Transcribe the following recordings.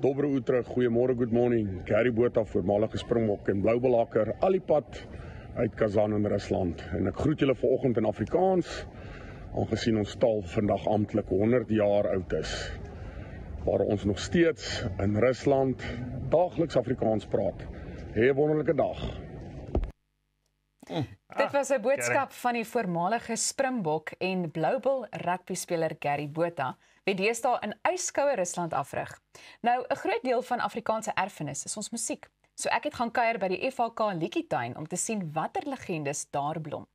Dobre Utrecht, goeiemôre, good morning. Gary Botha, voormalige Springbok en Bloubelakker, al die pad uit Kazan in Rusland. En ek groet julle vanoggend in Afrikaans, aangesien ons taal vandag amptelik 100 jaar oud is, waar ons nog steeds in Rusland daagliks Afrikaans praat. Hê 'n wonderlike dag. Dit was 'n boodskap van die voormalige Springbok en Bloubil rugbyspeler Gary Botha, wie deesdae in yskoue Rusland afrig. Nou, 'n groot deel van Afrikaanse erfenis is ons musiek. So ek het gaan kuier by die FHK Liedjietuin om te sien watter legendes daar blom.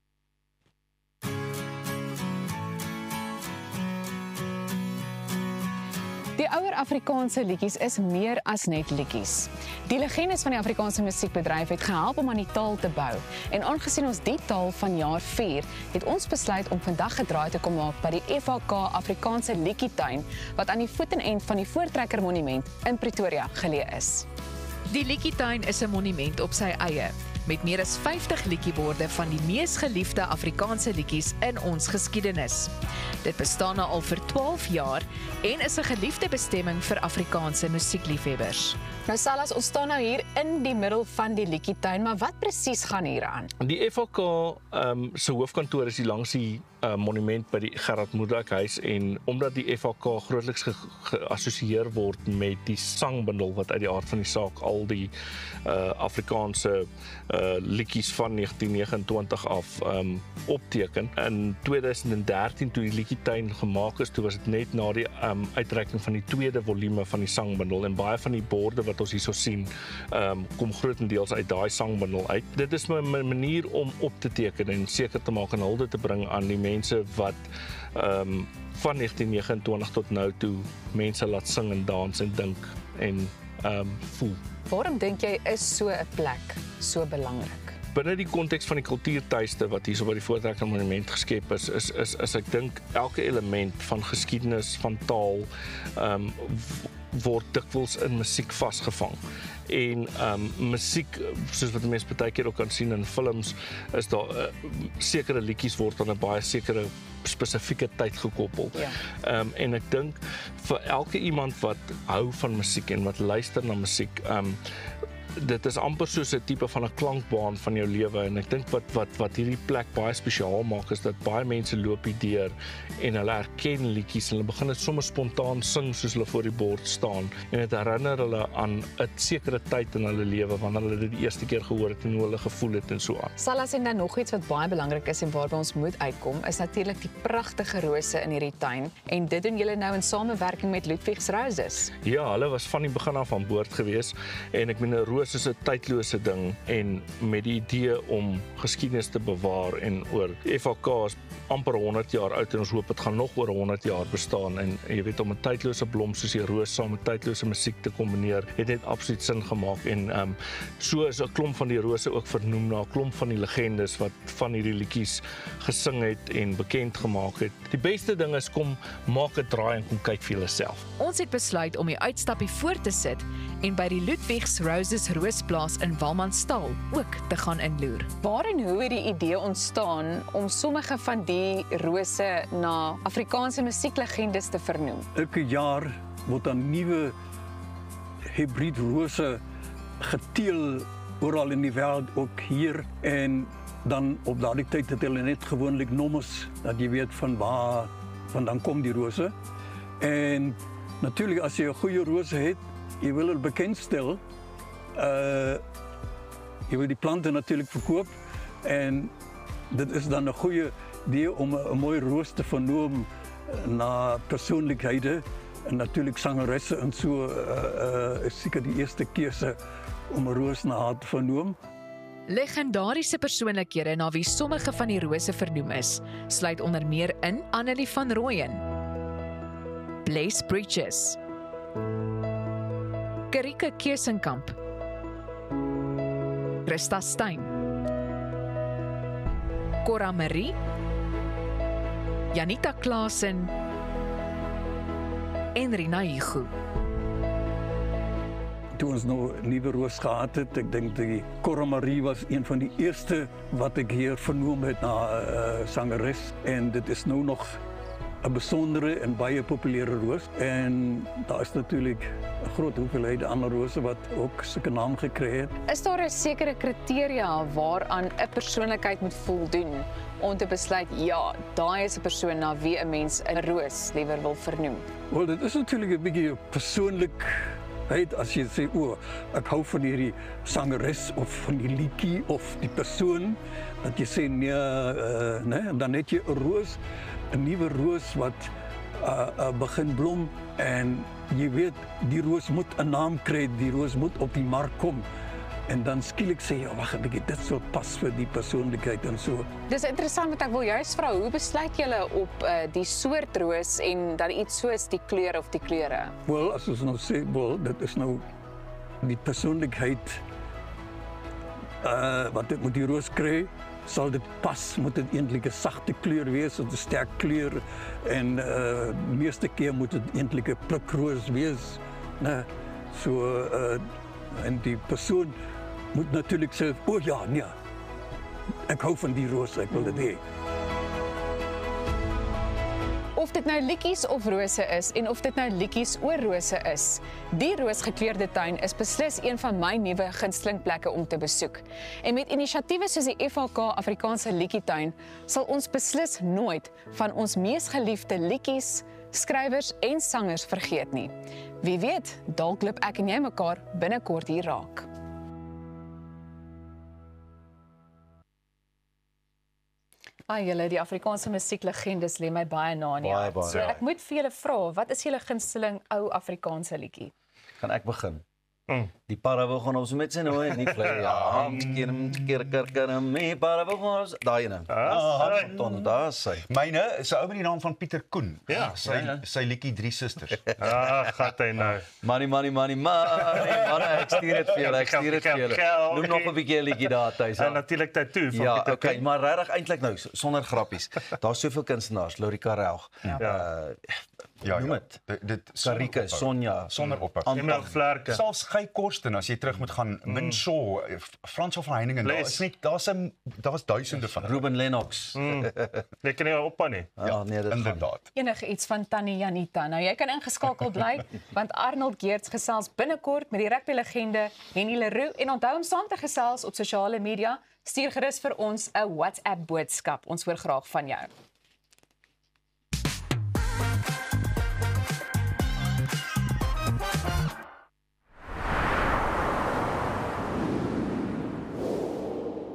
Die ouer Afrikaanse liedjies is meer as net liedjies. Die legendes van die Afrikaanse musiekbedryf het gehelp om aan die taal te bou. En aangesien ons die taal vanjaar vier, het ons besluit om vandag gedraai te kom maak by die FHK Afrikaanse Liedjietuin, wat aan die voetenend van die Voortrekker Monument in Pretoria geleë is. Die Liedjietuin is 'n monument op sy eie, met meer as 50 liedjieborde van die mees geliefde Afrikaanse liedjies in ons geskiedenis. Dit bestaan nou al vir 12 jaar en is 'n geliefde bestemming vir Afrikaanse musiekliefhebbers. Nou Salas, ons staan nou hier in die middel van die Liedjietuin, maar wat presies gaan hier aan? Die FHK se hoofkantoor is hier langs die monument by die Gerard Moerdijk huis, en omdat die FHK grootliks geassosieer word met die sangbundel wat uit die aard van die saak al die Afrikaanse liedjies van 1929 af opteken. In 2013 toe die Liedjietuin gemaak is, toe was dit net na die uitreiking van die tweede volume van die sangbundel, en baie van die borde wat ons hierso sien kom grootendeels uit daai sangbundel uit. Dit is my manier om op te teken en seker te maak en hulde te bring aan die mense wat van 1929 tot nou toe mense laat sing en dans en dink en voel. Waarom dink jy is so 'n plek so belangrik? Binne die konteks van die kultuurtuiste wat hierso by die Voortrekker Monument geskep is ek dink elke element van geskiedenis, van taal, word dikwels in musiek vasgevang. En musiek, soos wat mense baie keer ook kan sien in films, is daar sekere liedjies word aan 'n baie sekere spesifieke tyd gekoppel. Ja. En ek dink vir elke iemand wat hou van musiek en wat luister na musiek, dit is amper soos 'n tipe van 'n klankbaan van jou lewe, en ek dink wat hierdie plek baie spesiaal maak is dat baie mense loop hier deur en hulle herken liedjies en hulle begin dit sommer spontaan sing soos hulle voor die bord staan, en dit herinner hulle aan 'n sekere tyd in hulle lewe wanneer hulle dit die eerste keer gehoor het en hoe hulle gevoel het en so aan. Salas, en dan nog iets wat baie belangrik is en waarby ons moet uitkom, is natuurlik die pragtige rose in hierdie tuin, en dit doen julle nou in samewerking met Ludwig's Roses. Ja, hulle was van die begin af aan boord gewees, en ek meen 'n roos is 'n tydlose ding, en met die idee om geskiedenis te bewaar, en oor FHK is amper 100 jaar oud en ons hoop dit gaan nog oor 100 jaar bestaan, en jy weet, om 'n tydlose blom soos die roos saam met tydlose musiek te kombineer, het net absoluut sin gemaak, en so is 'n klomp van die rose ook vernoem na 'n klomp van die legendes wat van hierdie liedjies gesing het en bekend gemaak het. Die beste ding is, kom maak 'n draai en kom kyk vir jouself. Ons het besluit om die uitstappie voort te sit en by die Ludwig's Roses Roosplaas in Walmanstal ook te gaan inloer. Waar en hoe het die idee ontstaan om sommige van die rose na Afrikaanse musieklegendes te vernoem? Elke jaar word dan nuwe hybrid rose geteel oral in die wêreld, ook hier, en dan op daardie tyd het hulle net gewoonlik nommers dat jy weet van waar vandaan kom die rose. En natuurlik as jy 'n goeie rose het, jy wil het bekendstel, jy wil die plante natuurlijk verkoop, en dit is dan 'n goeie idee om 'n mooi roos te vernoem na persoonlikhede, en natuurlijk sangeresse en so is seker die eerste keuse om 'n roos na haar te vernoem. Legendariese persoonlikhede na wie sommige van die rose vernoem is, sluit onder meer in Annelie van Rooyen, Blaise Bridges, Karike Keusenkamp, Christa Steyn, Cora Marie, Janita Klaasen en Rina Hugo. Toe ons nou 'n nuwe roos gehad het, ek dink die Cora Marie was een van die eerste wat ek hier vernoem het na sangeres, en dit is nou nog 'n besondere en baie populêre roos en daar is natuurlik 'n groot hoeveelheid ander rose wat ook sulke naam gekry het. Is daar 'n sekere kriteria waaraan 'n persoonlikheid moet voldoen om te besluit ja, daai is 'n persoon na wie 'n mens 'n roos liewer wil vernoem? Wel, dit is natuurlijk 'n bietjie persoonlikheid as jy sê, o, ek hou van hierdie sangeres of van die liedjie of die persoon, dat jy sê nee, en dan het jy 'n roos, 'n nuwe roos wat begin blom en jy weet die roos moet 'n naam kry, die roos moet op die mark kom. En dan skielik sê jy, wag 'n bietjie, dit sou pas vir die persoonlikheid en so. Dis interessant want ek wil juist vra, hoe besluit julle op die soort roos en dan iets soos die kleur of die kleure? Wel, as ons nou sê, wel, dit is nou die persoonlikheid wat dit moet die roos kry, sal dit pas, moet dit eintlik 'n sagte kleur wees of 'n sterk kleur en meeste keer moet dit eintlik 'n plukroos wees, né? So en die persoon moet natuurlik sê, o ja, nee, ek hou van die roos, ek wil dit hê. Of dit nou liedjies of rose is en of dit nou liedjies oor rose is, die roosgekleurde tuin is beslis een van my nuwe gunstelingplekke om te besoek. En met inisiatiewe soos die FHK Afrikaanse Liedjietuin sal ons beslis nooit van ons mees geliefde liedjies, skrywers en sangers vergeet nie. Wie weet, dalk loop ek en jy mekaar binnekort hier raak. Julle, die Afrikaanse musieklegendes lê my baie na in die hart. So ek moet vir julle vra, wat is julle gunsteling ou Afrikaanse liedjie? Kan ek begin? Die parawe gaan ons met sy nou nie vlei. Ja, keer me parawe ons daai ene. Ton daar sy. Myne is 'n ou met die naam van Pieter Koen. Ja, sy liedjie Drie Susters. Gat hy nou. Money, ek stuur dit vir julle, Noem nog 'n bietjie 'n liedjie daar tuis. En natuurlik Tattoo van ja, Pieter okay, Koen. maar regtig eintlik nou sonder grappies. Daar's soveel kunstenaars, Lorika Rauch. Noem dit. Karike, Sonja, sonder ophou. Emel Vlerke. Selfs Guy Korsten as jy terug moet gaan, Min Shaw, Frans van Heiningen, daar's duisende van. Ruben Lennox. Jy kan nie ophou nie. Ja, nee, dit inderdaad. Enige iets van Tannie Janita. Nou jy kan ingeskakel bly want Arnold Geerts gesels binnekort met die rugby-legende Henny Leroux en onthou om saam te gesels op sosiale media. Stuur gerus vir ons 'n WhatsApp boodskap. Ons hoor graag van jou.